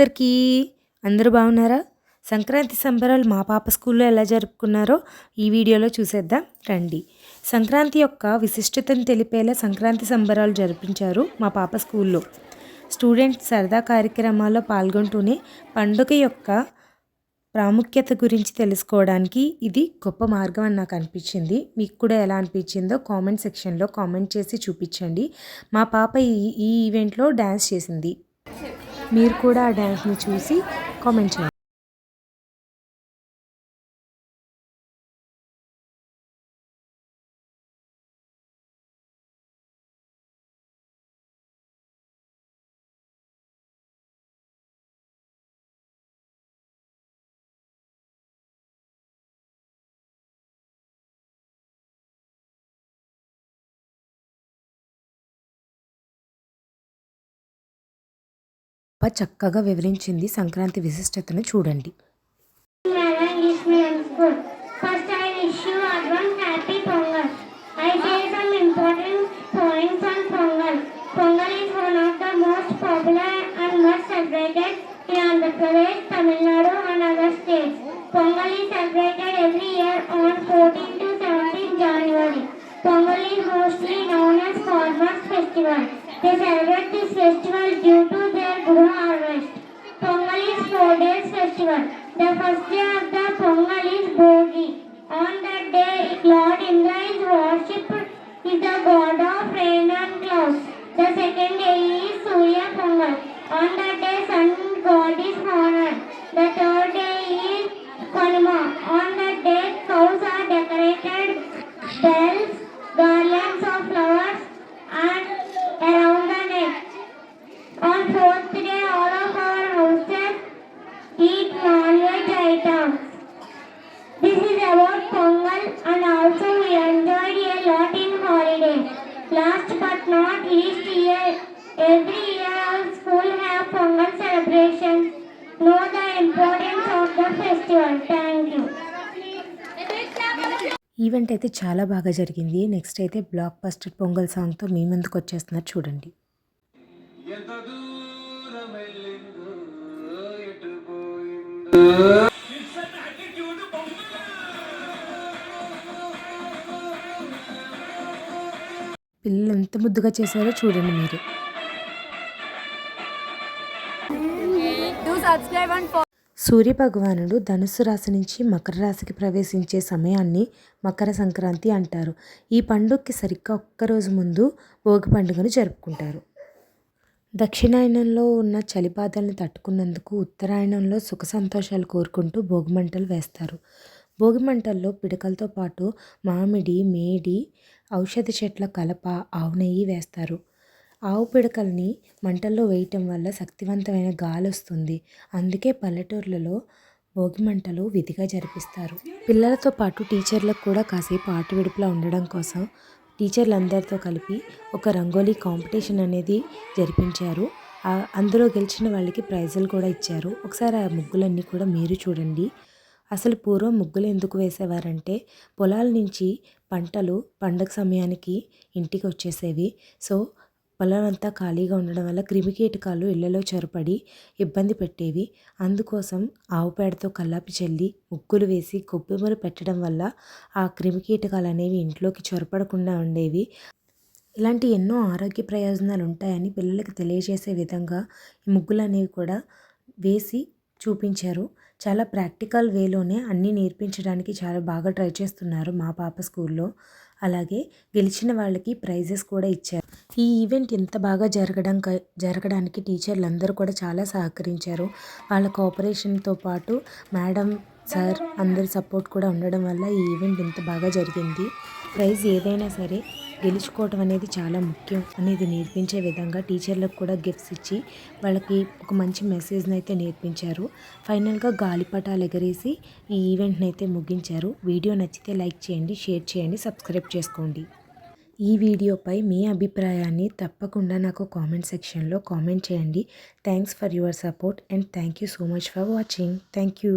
అందరికీ. అందరూ బాగున్నారా? సంక్రాంతి సంబరాలు మా పాప స్కూల్లో ఎలా జరుపుకున్నారో ఈ వీడియోలో చూసేద్దాం రండి. సంక్రాంతి యొక్క విశిష్టతను తెలిపేలా సంక్రాంతి సంబరాలు జరిపించారు మా పాప స్కూల్లో. స్టూడెంట్స్ సరదా కార్యక్రమాల్లో పాల్గొంటూనే పండుగ యొక్క ప్రాముఖ్యత గురించి తెలుసుకోవడానికి ఇది గొప్ప మార్గం అని నాకు అనిపించింది. మీకు కూడా ఎలా అనిపించిందో కామెంట్ సెక్షన్లో కామెంట్ చేసి చూపించండి. మా పాప ఈ ఈవెంట్లో డ్యాన్స్ చేసింది. మీరు కూడా ఆ డ్యాన్స్ని చూసి కామెంట్ చేయండి. చక్కగా వివరించింది సంక్రాంతి విశిష్టతను చూడండి. Pongal is one of the most popular and much celebrated in Andhra Pradesh, Tamil Nadu and other states. Pongal is celebrated every year on 14 to 17 January. Pongal is mostly known as farmers' festival. They celebrate this festival due to their good harvest. Pongal is 4 days festival. The first day of the Pongal is Bogi. On that day, Lord Indra is worshipped as the god of rain and clouds. The second day is Surya Pongal. On that day, sun god is honored. The third day is Kanuma. On that day, cows are decorated, bells, garlands of flowers, and around the neck. On fourth day, all of our houses eat non-veg items. This is about Pongal, and also we enjoyed a lot in holiday. Last but not least, every year our school have Pongal celebrations. Know the importance of the festival. Thank you. Event అయితే చాలా బాగా జరిగింది. Next అయితే block buster pongal సాంగ్తో మీ ముందుకు వచ్చేస్తున్నారు చూడండి. పిల్లలు ఎంత ముద్దుగా చేశారో చూడండి మీరు. సూర్య భగవానుడు ధనుస్సు రాశి నుంచి మకర రాశికి ప్రవేశించే సమయాన్ని మకర సంక్రాంతి అంటారు. ఈ పండుగకి సరిగ్గా ఒక్కరోజు ముందు భోగి పండుగను జరుపుకుంటారు. దక్షిణాయనంలో ఉన్న చలిబాధల్ని తట్టుకున్నందుకు ఉత్తరాయణంలో సుఖ సంతోషాలు కోరుకుంటూ భోగిమంటలు వేస్తారు. భోగిమంటల్లో పిడకలతో పాటు మామిడి, మేడి, ఔషధ చెట్ల కలప, ఆవు నెయ్యి వేస్తారు. ఆవు పిడకల్ని మంటల్లో వేయటం వల్ల శక్తివంతమైన గాలి వస్తుంది. అందుకే పల్లెటూర్లలో భోగిమంటలు విధిగా జరిపిస్తారు. పిల్లలతో పాటు టీచర్లకు కూడా కాసేపు ఆట విడుపులా ఉండడం కోసం టీచర్లందరితో కలిపి ఒక రంగోలీ కాంపిటీషన్ అనేది జరిపించారు. అందులో గెలిచిన వాళ్ళకి ప్రైజులు కూడా ఇచ్చారు. ఒకసారి ఆ ముగ్గులన్నీ కూడా మీరు చూడండి. అసలు పూర్వం ముగ్గులు ఎందుకు వేసేవారంటే పొలాల నుంచి పంటలు పండగ సమయానికి ఇంటికి వచ్చేసేవి. సో పొలాలంతా ఖాళీగా ఉండడం వల్ల క్రిమికీటకాలు ఇళ్లలో చొరపడి ఇబ్బంది పెట్టేవి. అందుకోసం ఆవు పేడతో కల్లాపి చల్లి ముగ్గులు వేసి గొబ్బెమ్మలు పెట్టడం వల్ల ఆ క్రిమికీటకాలు అనేవి ఇంట్లోకి చొరపడకుండా ఉండేవి. ఇలాంటి ఎన్నో ఆరోగ్య ప్రయోజనాలు ఉంటాయని పిల్లలకి తెలియజేసే విధంగా ఈ ముగ్గులు అనేవి కూడా వేసి చూపించారు. చాలా ప్రాక్టికల్ వేలోనే అన్నీ నేర్పించడానికి చాలా బాగా ట్రై చేస్తున్నారు మా పాప స్కూల్లో. అలాగే గెలిచిన వాళ్ళకి ప్రైజెస్ కూడా ఇచ్చారు. ఈ ఈవెంట్ ఇంత బాగా జరగడానికి టీచర్లు అందరూ కూడా చాలా సహకరించారు. వాళ్ళ కోఆపరేషన్తో పాటు మేడం, సార్ అందరి సపోర్ట్ కూడా ఉండడం వల్ల ఈ ఈవెంట్ ఇంత బాగా జరిగింది. ప్రైజ్ ఏదైనా సరే గెలుచుకోవటం అనేది చాలా ముఖ్యం అనేది నేర్పించే విధంగా టీచర్లకు కూడా గిఫ్ట్స్ ఇచ్చి వాళ్ళకి ఒక మంచి మెసేజ్ని అయితే నేర్పించారు. ఫైనల్గా గాలిపటాలు ఎగరేసి ఈ ఈవెంట్ని అయితే ముగించారు. వీడియో నచ్చితే లైక్ చేయండి, షేర్ చేయండి, సబ్స్క్రైబ్ చేసుకోండి. ఈ వీడియోపై మీ అభిప్రాయాన్ని తప్పకుండా నాకు కామెంట్ సెక్షన్లో కామెంట్ చేయండి. Thanks for your support and thank you so much for watching. Thank you.